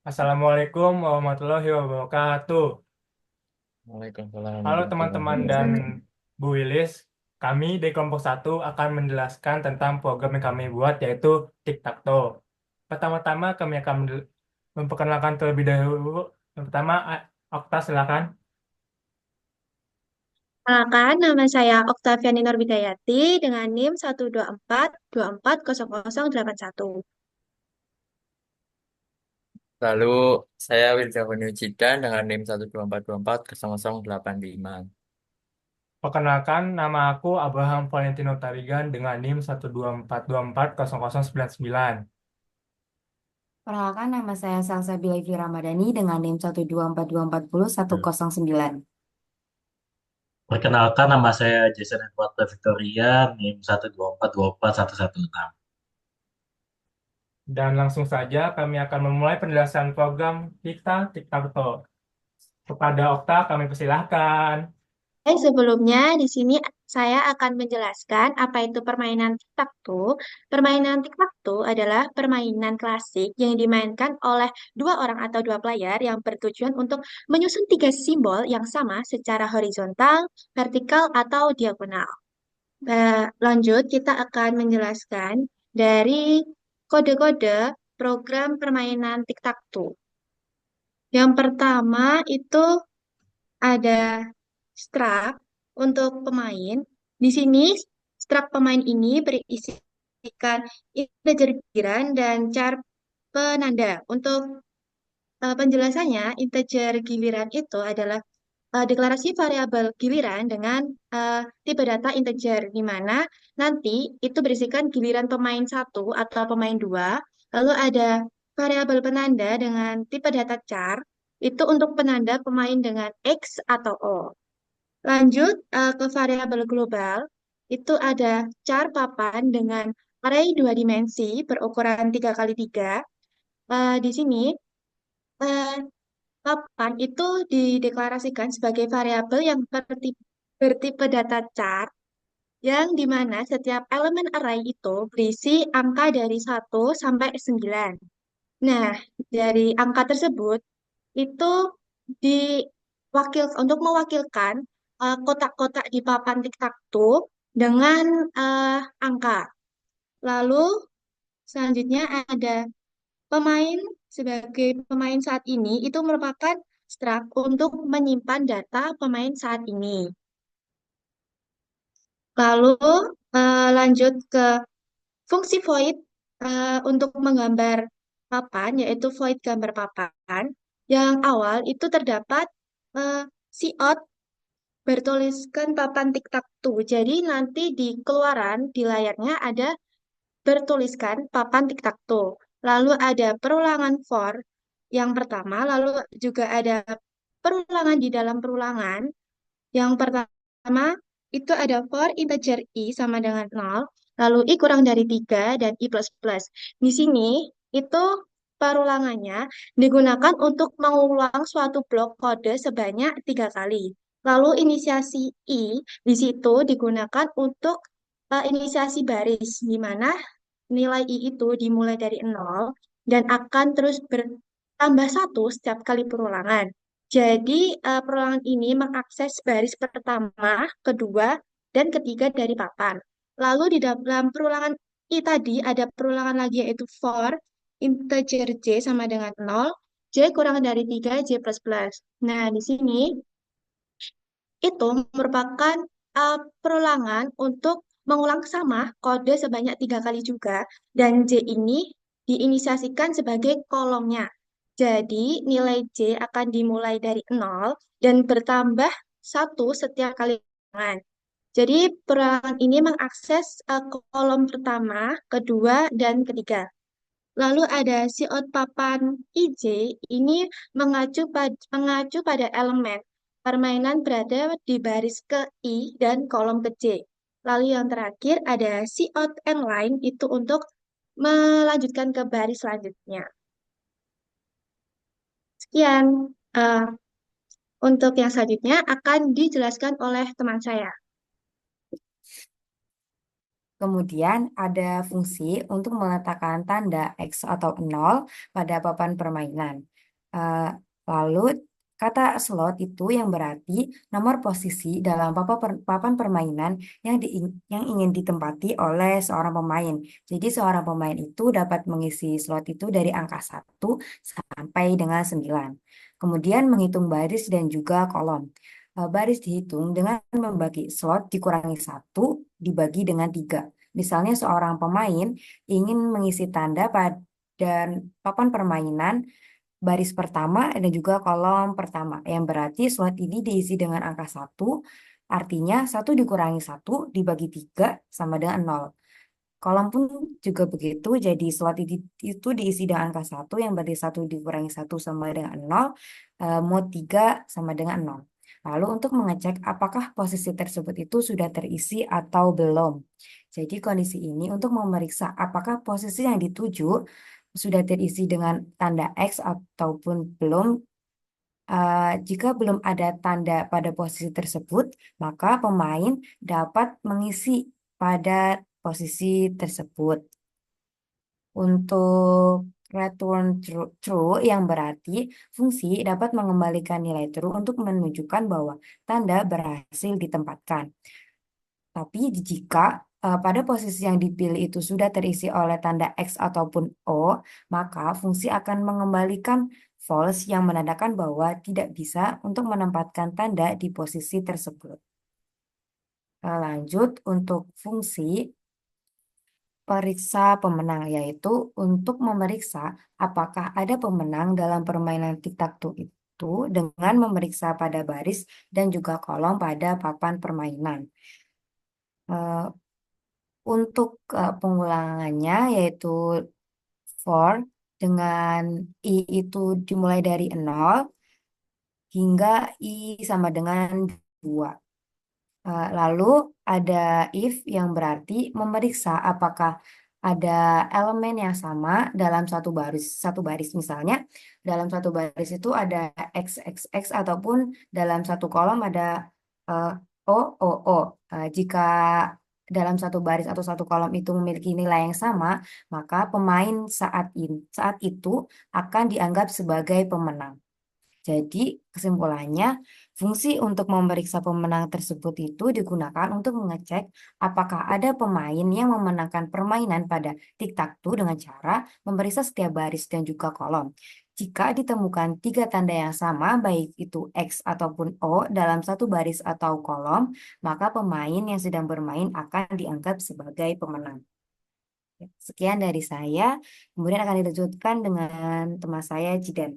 Assalamualaikum warahmatullahi wabarakatuh. Waalaikumsalam Halo warahmatullahi teman-teman dan wabarakatuh. Bu Wilis, kami di kelompok satu akan menjelaskan tentang program yang kami buat yaitu Tic-Tac-Toe. Pertama-tama kami akan memperkenalkan terlebih dahulu. Yang pertama, Okta silakan. Perkenalkan, nama saya Oktaviani Norbidayati dengan NIM 124240081. Lalu saya Wilda Jidan dengan NIM 124240085. Perkenalkan, nama aku Abraham Valentino Tarigan dengan NIM 124240099. Perkenalkan, nama saya Salsabila Ivi Ramadhani dengan NIM 124240109. Perkenalkan, nama saya Jason Edward Victoria, NIM 124242116. Dan langsung saja kami akan memulai penjelasan program kita Tic-Tac-Toe. Kepada Okta, kami persilahkan. Sebelumnya, di sini saya akan menjelaskan apa itu permainan tic-tac-toe. Permainan tic-tac-toe adalah permainan klasik yang dimainkan oleh dua orang atau dua player yang bertujuan untuk menyusun tiga simbol yang sama secara horizontal, vertikal, atau diagonal. Lanjut, kita akan menjelaskan dari kode-kode program permainan tic-tac-toe. Yang pertama itu ada struct untuk pemain. Di sini struct pemain ini berisikan integer giliran dan char penanda. Untuk penjelasannya, integer giliran itu adalah deklarasi variabel giliran dengan tipe data integer, di mana nanti itu berisikan giliran pemain satu atau pemain dua, lalu ada variabel penanda dengan tipe data char, itu untuk penanda pemain dengan X atau O. Lanjut ke variabel global, itu ada char papan dengan array dua dimensi berukuran 3 kali 3. Di sini, eh, papan itu dideklarasikan sebagai variabel yang bertipe data char, yang dimana setiap elemen array itu berisi angka dari 1 sampai 9. Nah, dari angka tersebut, itu untuk mewakilkan kotak-kotak di papan tic-tac-toe dengan angka. Lalu selanjutnya ada pemain sebagai pemain saat ini itu merupakan struct untuk menyimpan data pemain saat ini. Lalu lanjut ke fungsi void untuk menggambar papan, yaitu void gambar papan. Yang awal itu terdapat cout bertuliskan papan tic-tac-toe. Jadi nanti di keluaran di layarnya ada bertuliskan papan tic-tac-toe. Lalu ada perulangan for yang pertama, lalu juga ada perulangan di dalam perulangan. Yang pertama itu ada for integer i sama dengan 0, lalu i kurang dari 3 dan i plus plus. Di sini itu perulangannya digunakan untuk mengulang suatu blok kode sebanyak 3 kali. Lalu inisiasi i di situ digunakan untuk inisiasi baris, di mana nilai i itu dimulai dari 0 dan akan terus bertambah 1 setiap kali perulangan. Jadi, perulangan ini mengakses baris pertama, kedua, dan ketiga dari papan. Lalu di dalam perulangan I tadi ada perulangan lagi yaitu for integer j sama dengan 0, j kurang dari 3, j plus plus. Nah, di sini itu merupakan perulangan untuk mengulang sama kode sebanyak 3 kali juga, dan J ini diinisiasikan sebagai kolomnya. Jadi nilai J akan dimulai dari 0 dan bertambah 1 setiap kali ulangan. Jadi perulangan ini mengakses kolom pertama, kedua, dan ketiga. Lalu ada siot papan IJ, ini mengacu pada elemen permainan berada di baris ke I dan kolom ke J. Lalu yang terakhir ada siot end line, itu untuk melanjutkan ke baris selanjutnya. Sekian, eh, untuk yang selanjutnya akan dijelaskan oleh teman saya. Kemudian ada fungsi untuk meletakkan tanda X atau 0 pada papan permainan. Eh, lalu kata slot itu yang berarti nomor posisi dalam papan permainan yang ingin ditempati oleh seorang pemain. Jadi seorang pemain itu dapat mengisi slot itu dari angka 1 sampai dengan 9. Kemudian menghitung baris dan juga kolom. Baris dihitung dengan membagi slot dikurangi 1 dibagi dengan 3. Misalnya seorang pemain ingin mengisi tanda pada papan permainan baris pertama dan juga kolom pertama, yang berarti slot ini diisi dengan angka 1, artinya 1 dikurangi 1 dibagi 3 sama dengan 0. Kolom pun juga begitu, jadi slot itu diisi dengan angka 1, yang berarti 1 dikurangi 1 sama dengan 0, mod 3 sama dengan 0. Lalu untuk mengecek apakah posisi tersebut itu sudah terisi atau belum. Jadi kondisi ini untuk memeriksa apakah posisi yang dituju sudah terisi dengan tanda X ataupun belum. Jika belum ada tanda pada posisi tersebut, maka pemain dapat mengisi pada posisi tersebut. Untuk return true yang berarti fungsi dapat mengembalikan nilai true untuk menunjukkan bahwa tanda berhasil ditempatkan. Tapi jika pada posisi yang dipilih itu sudah terisi oleh tanda X ataupun O, maka fungsi akan mengembalikan false yang menandakan bahwa tidak bisa untuk menempatkan tanda di posisi tersebut. Lanjut untuk fungsi periksa pemenang, yaitu untuk memeriksa apakah ada pemenang dalam permainan tic-tac-toe itu dengan memeriksa pada baris dan juga kolom pada papan permainan. Eh, Untuk pengulangannya yaitu for dengan I itu dimulai dari 0 hingga I sama dengan 2. Lalu ada if yang berarti memeriksa apakah ada elemen yang sama dalam satu baris misalnya dalam satu baris itu ada XXX ataupun dalam satu kolom ada eh, O O O. Jika dalam satu baris atau satu kolom itu memiliki nilai yang sama, maka pemain saat itu akan dianggap sebagai pemenang. Jadi, kesimpulannya, fungsi untuk memeriksa pemenang tersebut itu digunakan untuk mengecek apakah ada pemain yang memenangkan permainan pada tic-tac-toe dengan cara memeriksa setiap baris dan juga kolom. Jika ditemukan 3 tanda yang sama, baik itu X ataupun O dalam satu baris atau kolom, maka pemain yang sedang bermain akan dianggap sebagai pemenang. Sekian dari saya, kemudian akan dilanjutkan dengan teman saya, Jidan.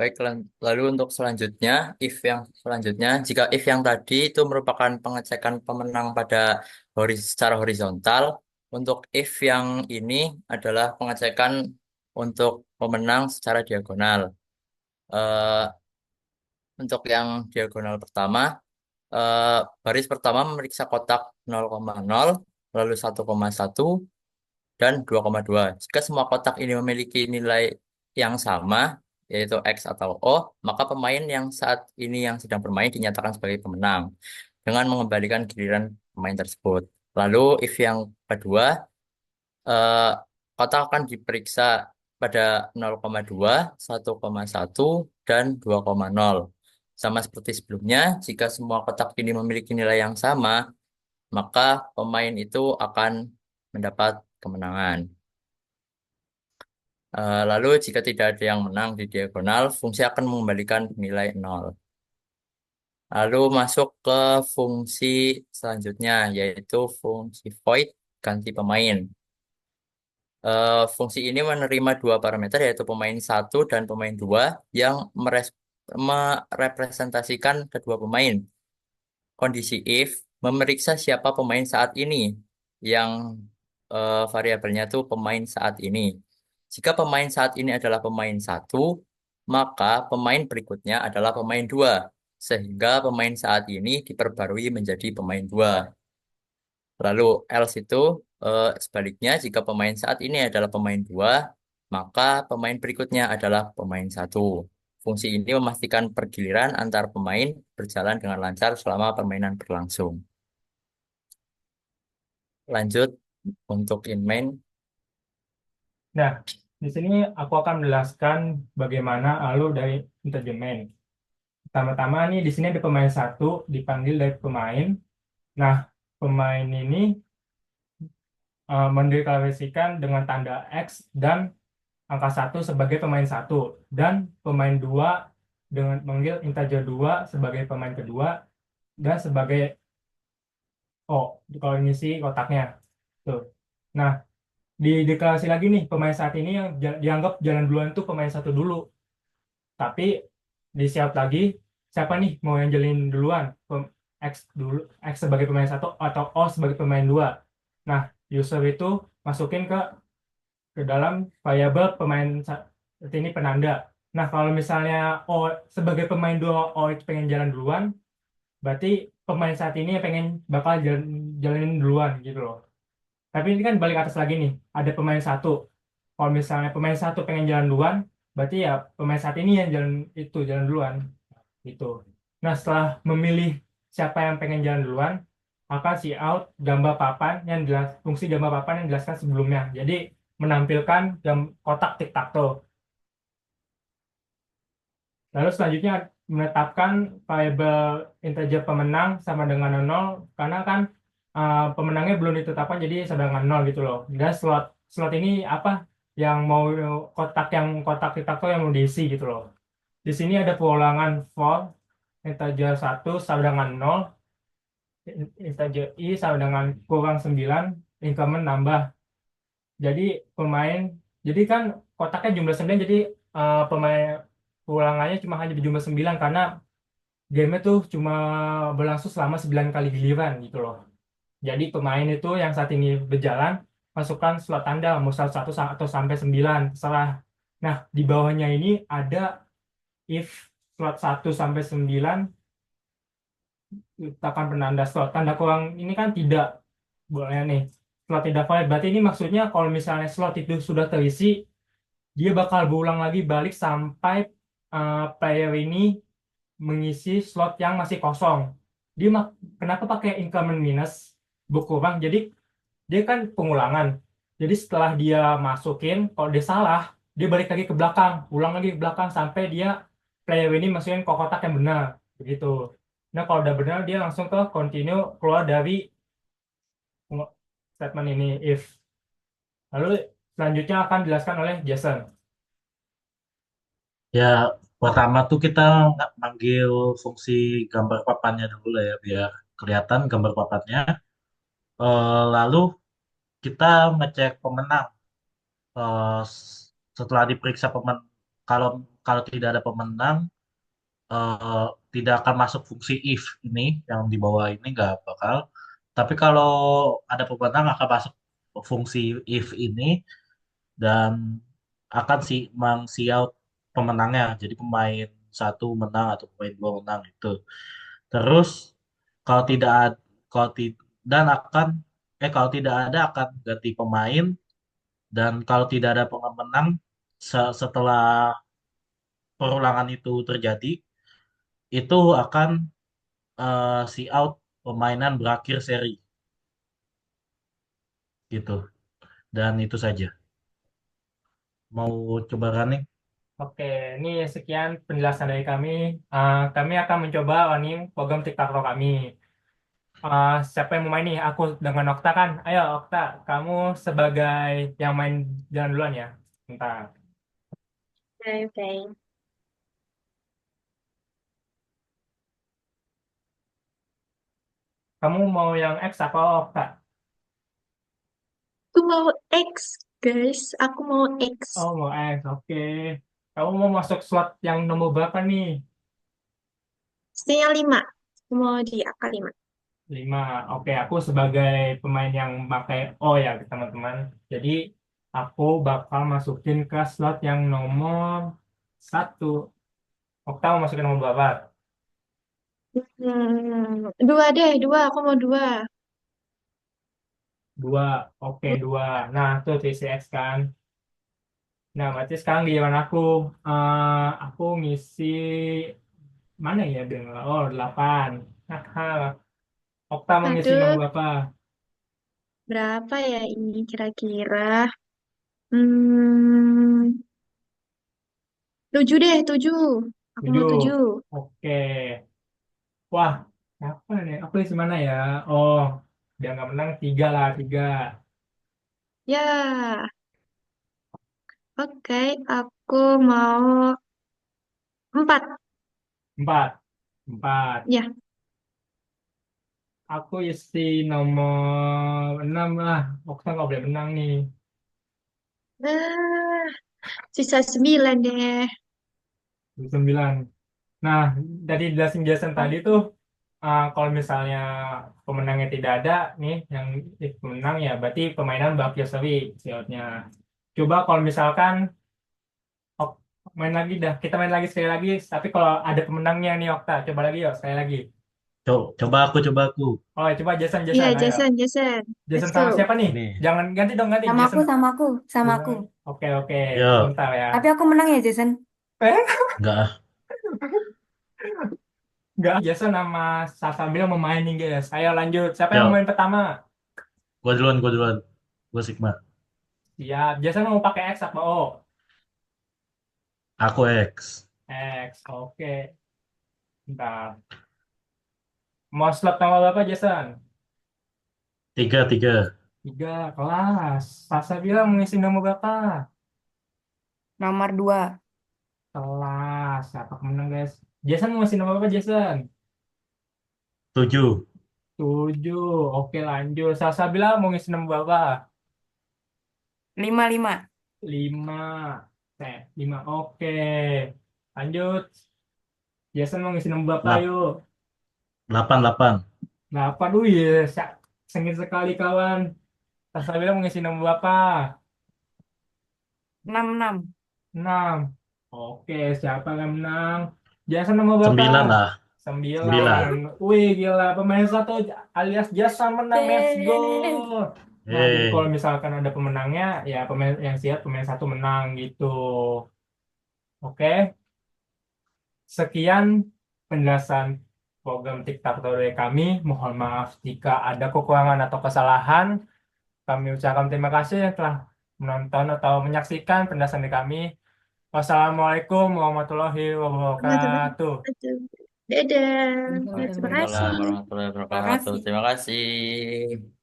Baik, lalu untuk selanjutnya, if yang selanjutnya, jika if yang tadi itu merupakan pengecekan pemenang pada secara horizontal, untuk if yang ini adalah pengecekan untuk pemenang secara diagonal. Eh, untuk yang diagonal pertama, eh, baris pertama memeriksa kotak 0,0, lalu 1,1, dan 2,2. Jika semua kotak ini memiliki nilai yang sama, yaitu X atau O, maka pemain yang saat ini yang sedang bermain dinyatakan sebagai pemenang dengan mengembalikan giliran pemain tersebut. Lalu if yang kedua, eh, kotak akan diperiksa pada 0,2, 1,1, dan 2,0. Sama seperti sebelumnya, jika semua kotak ini memiliki nilai yang sama, maka pemain itu akan mendapat kemenangan. Lalu jika tidak ada yang menang di diagonal, fungsi akan mengembalikan nilai 0. Lalu masuk ke fungsi selanjutnya, yaitu fungsi void ganti pemain. Fungsi ini menerima 2 parameter, yaitu pemain 1 dan pemain 2, yang merepresentasikan kedua pemain. Kondisi if memeriksa siapa pemain saat ini, yang variabelnya itu pemain saat ini. Jika pemain saat ini adalah pemain 1, maka pemain berikutnya adalah pemain 2, sehingga pemain saat ini diperbarui menjadi pemain 2. Lalu else itu sebaliknya, jika pemain saat ini adalah pemain 2, maka pemain berikutnya adalah pemain 1. Fungsi ini memastikan pergiliran antar pemain berjalan dengan lancar selama permainan berlangsung. Lanjut untuk in main. Nah, Di sini aku akan menjelaskan bagaimana alur dari integer. Pertama-tama nih di sini ada pemain satu dipanggil dari pemain. Nah, pemain ini mendeklarasikan dengan tanda X dan angka satu sebagai pemain satu dan pemain dua dengan manggil integer 2 sebagai pemain kedua dan sebagai O kalau ngisi kotaknya. Tuh. Nah, di deklarasi lagi nih pemain saat ini yang dianggap jalan duluan tuh pemain satu dulu. Tapi di siap lagi siapa nih mau yang jalin duluan? X dulu, X sebagai pemain satu atau O sebagai pemain dua. Nah, user itu masukin ke dalam variabel pemain ini penanda. Nah, kalau misalnya O sebagai pemain dua O itu pengen jalan duluan, berarti pemain saat ini yang pengen bakal jalanin duluan gitu loh. Tapi ini kan balik atas lagi nih, ada pemain satu. Kalau misalnya pemain satu pengen jalan duluan, berarti ya pemain saat ini yang jalan duluan gitu. Nah, setelah memilih siapa yang pengen jalan duluan, akan see out gambar papan yang jelas fungsi gambar papan yang dijelaskan sebelumnya. Jadi menampilkan kotak tic-tac-toe. Lalu selanjutnya menetapkan variabel integer pemenang sama dengan 0 karena kan pemenangnya belum ditetapkan jadi sama dengan 0 gitu loh. Dan slot slot ini apa yang mau kotak tic-tac-toe yang mau diisi gitu loh. Di sini ada pengulangan for integer satu sama dengan 0, integer i sama dengan kurang 9, increment nambah. Jadi pemain, jadi kan kotaknya jumlah 9, jadi pemain ulangannya cuma hanya berjumlah 9 karena game tuh cuma berlangsung selama 9 kali giliran gitu loh. Jadi pemain itu yang saat ini berjalan masukkan slot tanda mau slot 1 atau sampai 9 terserah. Nah, di bawahnya ini ada if slot 1 sampai 9 letakkan penanda slot. Tanda kurang ini kan tidak boleh nih. Slot tidak valid. Berarti ini maksudnya kalau misalnya slot itu sudah terisi, dia bakal berulang lagi balik sampai player ini mengisi slot yang masih kosong. Dia kenapa pakai increment minus berkurang? Jadi dia kan pengulangan. Jadi setelah dia masukin, kalau dia salah, dia balik lagi ke belakang, ulang lagi ke belakang sampai dia player ini masukin ke kotak yang benar, begitu. Nah, kalau udah benar, dia langsung ke continue keluar dari statement ini if. Lalu selanjutnya akan dijelaskan oleh Jason. Ya, pertama tuh kita manggil fungsi gambar papannya dulu lah ya, biar kelihatan gambar papannya. Lalu kita ngecek pemenang. Setelah diperiksa kalau kalau tidak ada pemenang, eh, tidak akan masuk fungsi if ini yang di bawah ini nggak bakal. Tapi kalau ada pemenang akan masuk fungsi if ini dan akan meng-see out pemenangnya. Jadi pemain satu menang atau pemain dua menang itu. Terus kalau tidak ada, kalau ti- dan akan kalau tidak ada akan ganti pemain dan kalau tidak ada pemenang setelah perulangan itu terjadi itu akan see out permainan berakhir seri gitu. Dan itu saja. Mau coba running? Oke, ini sekian penjelasan dari kami. Kami akan mencoba running program TikTok kami. Siapa yang mau main nih? Aku dengan Okta kan. Ayo Okta, kamu sebagai yang main jalan duluan ya. Bentar. Oke, oke. Kamu mau yang X apa Okta? Aku mau X, guys. Aku mau X. Oh, mau X. Oke. Kamu mau masuk slot yang nomor berapa nih? Mestinya 5. Aku mau di angka 5. 5. Oke, aku sebagai pemain yang pakai O ya, teman-teman. Jadi, aku bakal masukin ke slot yang nomor 1. Okta mau masukin nomor berapa? 2 deh, 2. Aku mau 2. 2. Oke, 2. Nah, itu TCX kan. Nah, berarti sekarang di zaman aku ngisi mana ya? Oh, 8. Okta mau ngisi nomor Aduh, berapa? berapa ya ini kira-kira? Tujuh deh, tujuh. Aku mau 7. tujuh. Oke. Wah, apa nih? Aku di mana ya? Oh, dia nggak menang 3 lah, 3. Ya, oke. Aku mau empat. 4. 4. Ya, Aku isi nomor 6 lah. Okta nggak boleh menang nih. ah, sisa sembilan deh. 9. Nah, dari jelasin tadi tuh, kalau misalnya pemenangnya tidak ada nih, yang pemenang ya berarti permainan bakal seru siotnya. Coba kalau misalkan Ok, main lagi dah. Kita main lagi sekali lagi. Tapi kalau ada pemenangnya nih Okta, coba lagi yuk sekali lagi. Coba aku. Oh, coba Jason, Iya, Jason, ayo. Jason, Jason. Jason Let's go. sama siapa nih? Ini, Jangan ganti dong, ganti Sama aku, Jason. sama aku, sama Jason. aku. Oke, oke. yo, Sebentar ya. Tapi aku menang ya, Jason. Eh, enggak ah. enggak. Jason sama Sasa bilang mau main nih guys. Ayo lanjut. Siapa yang mau Yo, main pertama? gua duluan. Gua Sigma. Siap. Jason mau pakai X apa O? Aku X. X. Oke. Bentar. Mau slot tanggal berapa Jason? Tiga. 3 kelas. Sasa bilang mau ngisi nomor berapa? Nomor 2. Kelas. Siapa pemenang guys? Jason mau ngisi nomor berapa Jason? 7. 7. Oke lanjut. Sasa bilang mau ngisi nomor berapa? 5. 5. 5. Oke. Lanjut. Jason mau ngisi nomor berapa Lap- yuk? 8. 8. Ya. Sengit sekali kawan. Sasa bilang mau ngisi nomor berapa? 6. 6. Oke. Siapa yang menang? Jason nomor berapa? 9 lah. 9. 9. Wih gila. Pemain satu alias Jason menang. Let's go. Yeay. Nah, jadi kalau Eh, misalkan ada pemenangnya, ya pemain yang siap pemain satu menang gitu. Oke, sekian penjelasan program TikTok dari kami. Mohon maaf jika ada kekurangan atau kesalahan. Kami ucapkan terima kasih yang telah menonton atau menyaksikan penjelasan dari kami. Wassalamualaikum warahmatullahi Teman-teman. wabarakatuh. Dadah. Terima Waalaikumsalam kasih. warahmatullahi Terima wabarakatuh. kasih. Terima kasih.